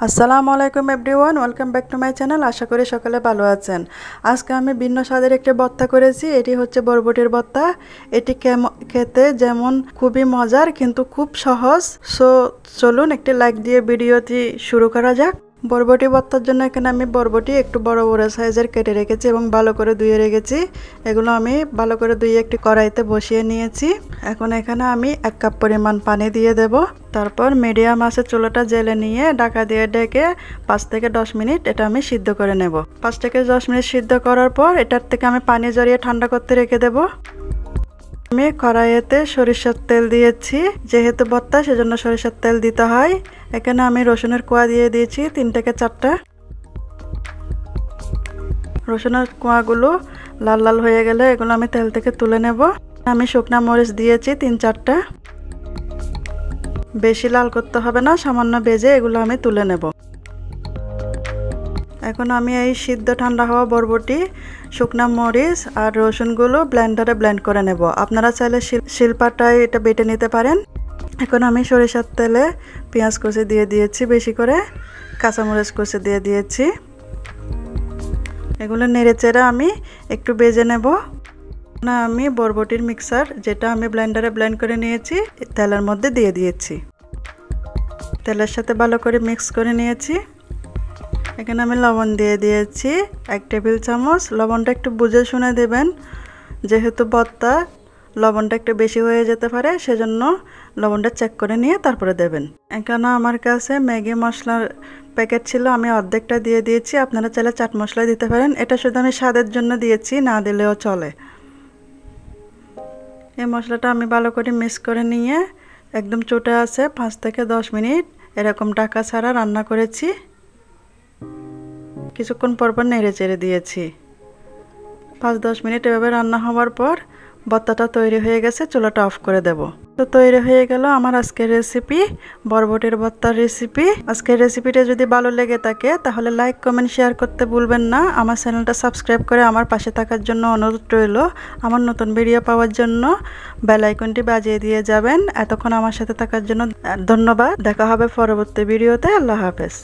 আসসালামু আলাইকুম everyone, welcome back to my channel. আশা করি সকালে ভালো আছেন। আজকে আমি ভিন্ন স্বাদের একটি ভর্তা করেছি। এটি হচ্ছে বরবটির ভর্তা। এটি খেতে যেমন খুবই মজার কিন্তু খুব সহজ। সো চলুন একটি লাইক দিয়ে ভিডিওটি শুরু করা যাক। বরবটি ভর্তার জন্য এখানে আমি বরবটি একটু বড় বড় সাইজের কেটে রেখেছি এবং ভালো করে ধুয়ে রেখেছি। এগুলো আমি ভালো করে ধুয়ে একটি কড়াইতে বসিয়ে নিয়েছি। এখন এখানে আমি 1 কাপ পরিমাণ পানি দিয়ে দেব। তারপর মিডিয়াম আঁচে চুলাটা জ্বেলে নিয়ে ঢাকা দিয়ে ঢেকে 5 থেকে 10 মিনিট এটা আমি সিদ্ধ করে নেব। 5 থেকে 10 মিনিট সিদ্ধ করার পর এটার থেকে আমি পানি ঝরিয়ে ঠান্ডা করতে রেখে দেব। আমি কড়াইতে সরিষার তেল দিয়েছি, যেহেতু ভর্তা সেজন্য সরিষার তেল দিতে হয়। এখানে আমি রসুনের কোয়া দিয়ে দিয়েছি 3 থেকে 4টা। রসুনের কোয়াগুলো লাল লাল হয়ে গেলে এগুলো আমি তেল থেকে তুলে নেব। আমি শুকনা মরিচ দিয়েছি 3-4টা। বেশি লাল করতে হবে না, সামান্য ভেজে এগুলো আমি তুলে নেব। এখন আমি এই সিদ্ধ ঠান্ডা হওয়া বরবটি, শুকনা মরিচ আর রসুনগুলো ব্লেন্ডারে ব্লেন্ড করে নেব। আপনারা চাইলে শিলপাটায় এটা বেটে নিতে পারেন। এখন আমি সরিষার তেলে পেঁয়াজ কুচি দিয়ে দিয়েছি, বেশি করে কাঁচামরিচ কুচি দিয়ে দিয়েছি। এগুলো নেড়ে চেড়ে আমি একটু ভেজে নেব। না, আমি বরবটির মিক্সার যেটা আমি ব্লেন্ডারে ব্লেন্ড করে নিয়েছি তেলের মধ্যে দিয়ে দিয়েছি। তেলের সাথে ভালো করে মিক্স করে নিয়েছি। এখানে আমি লবণ দিয়ে দিয়েছি 1 টেবিল চামচ। লবণটা একটু বুঝে শুনে দেবেন, যেহেতু ভর্তা লবণটা একটু বেশি হয়ে যেতে পারে, সেজন্য লবণটা চেক করে নিয়ে তারপরে দেবেন। এখানে আমার কাছে ম্যাগি মশলার প্যাকেট ছিল, আমি অর্ধেকটা দিয়ে দিয়েছি। আপনারা চাইলে চাট মশলা দিতে পারেন। এটা শুধু আমি স্বাদের জন্য দিয়েছি, না দিলেও চলে। এই মশলাটা আমি ভালো করে মিক্স করে নিয়ে একদম চুটে আছে 5 থেকে 10 মিনিট এরকম ঢাকা ছাড়া রান্না করেছি। কিছুক্ষণ পর পর নেড়ে চেড়ে দিয়েছি। 5-10 মিনিট এভাবে রান্না হওয়ার পর ভর্তাটা তৈরি হয়ে গেছে, চুলাটা অফ করে দেব। তো তৈরি হয়ে গেল আমার আজকের রেসিপি, বরবটির ভর্তার রেসিপি। আজকের রেসিপিটা যদি ভালো লেগে থাকে তাহলে লাইক, কমেন্ট, শেয়ার করতে ভুলবেন না। আমার চ্যানেলটা সাবস্ক্রাইব করে আমার পাশে থাকার জন্য অনুরোধ রইল। আমার নতুন ভিডিও পাওয়ার জন্য বেল আইকনটি বাজিয়ে দিয়ে যাবেন। এতক্ষণ আমার সাথে থাকার জন্য ধন্যবাদ। দেখা হবে পরবর্তী ভিডিওতে। আল্লাহ হাফেজ।